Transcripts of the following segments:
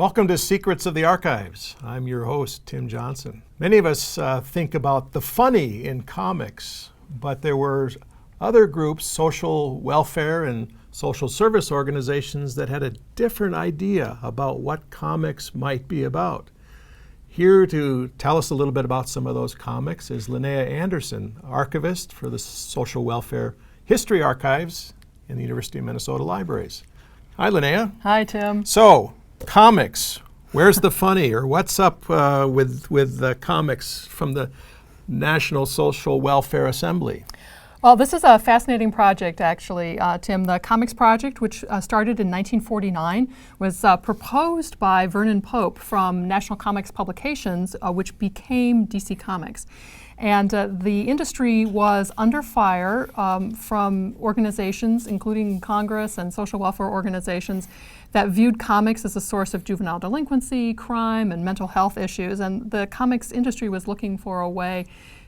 Welcome to Secrets of the Archives. I'm your host, Tim Johnson. Many of us think about the funny in comics, but there were other groups, social welfare and social service organizations, that had a different idea about what comics might be about. Here to tell us a little bit about some of those comics is Linnea Anderson, Archivist for the Social Welfare History Archives in the University of Minnesota Libraries. Hi, Linnea. Hi, Tim. So, comics. Where's the funny, or what's up with the comics from the National Social Welfare Assembly? Well, this is a fascinating project, actually, Tim. The Comics Project, which started in 1949, was proposed by Vernon Pope from National Comics Publications, which became DC Comics. And the industry was under fire from organizations, including Congress and social welfare organizations, that viewed comics as a source of juvenile delinquency, crime, and mental health issues. And the comics industry was looking for a way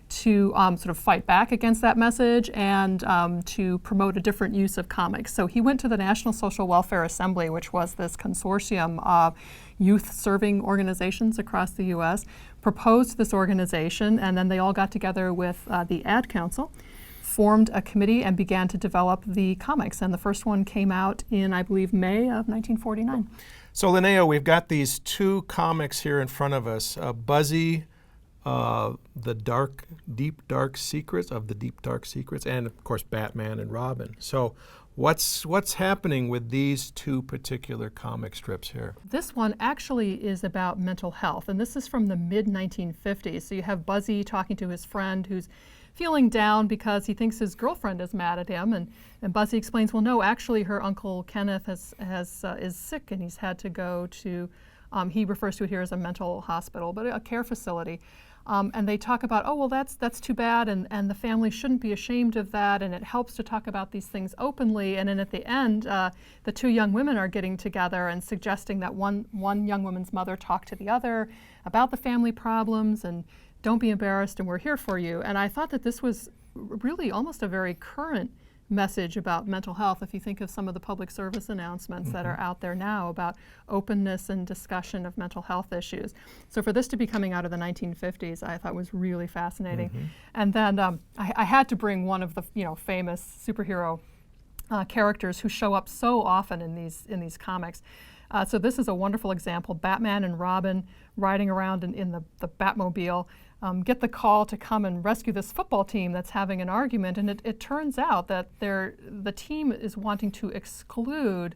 to sort of fight back against that message and to promote a different use of comics. So he went to the National Social Welfare Assembly, which was this consortium of youth-serving organizations across the U.S., proposed this organization, and then they all got together with the Ad Council, formed a committee, and began to develop the comics. And the first one came out in, I believe, May of 1949. So, Linnea, we've got these two comics here in front of us, Buzzy, the deep dark secrets, and of course Batman and Robin. So what's happening with these two particular comic strips here? This one actually is about mental health, and this is from the mid-1950s. So you have Buzzy talking to his friend who's feeling down because he thinks his girlfriend is mad at him, and Buzzy explains, well, no, actually her Uncle Kenneth is sick, and he's had to go to, he refers to it here as a mental hospital, but a care facility. And they talk about, oh, well, that's too bad, and the family shouldn't be ashamed of that, and it helps to talk about these things openly. And then at the end, the two young women are getting together and suggesting that one young woman's mother talk to the other about the family problems, and don't be embarrassed, and we're here for you. And I thought that this was really almost a very current message about mental health, if you think of some of the public service announcements that are out there now about openness and discussion of mental health issues. So for this to be coming out of the 1950s, I thought was really fascinating. And then I had to bring one of the famous superhero characters who show up so often in these comics. So this is a wonderful example. Batman and Robin riding around in the Batmobile get the call to come and rescue this football team that's having an argument, and it turns out that the team is wanting to exclude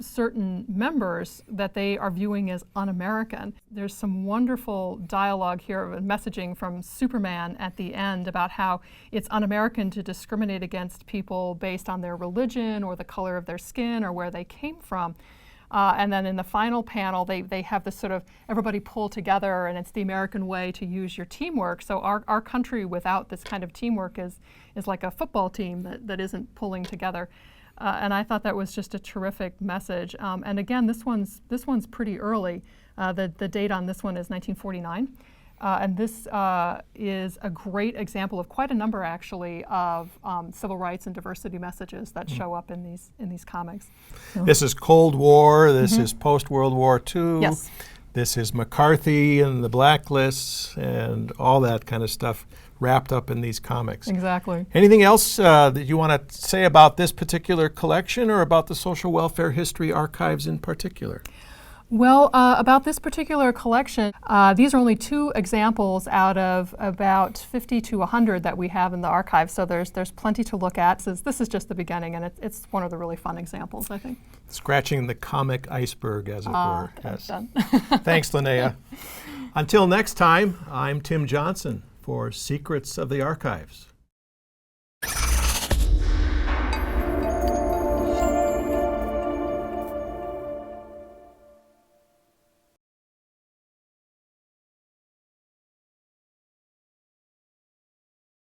certain members that they are viewing as un-American. There's some wonderful dialogue here, messaging from Superman at the end about how it's un-American to discriminate against people based on their religion or the color of their skin or where they came from. And then in the final panel, they have this sort of everybody pull together, and it's the American way to use your teamwork. So our country without this kind of teamwork is like a football team that isn't pulling together. And I thought that was just a terrific message. And again, this one's pretty early. The date on this one is 1949. And this is a great example of quite a number, actually, of civil rights and diversity messages that show up in these comics. So. This is Cold War. This is post-World War II. Yes. This is McCarthy and the blacklists and all that kind of stuff wrapped up in these comics. Exactly. Anything else that you want to say about this particular collection or about the Social Welfare History Archives in particular? Well, about this particular collection, these are only two examples out of about 50 to 100 that we have in the archive, so there's plenty to look at. This is just the beginning, and it's one of the really fun examples, I think. Scratching the comic iceberg, as it were. Yes. Done. Thanks, Linnea. Until next time, I'm Tim Johnson for Secrets of the Archives.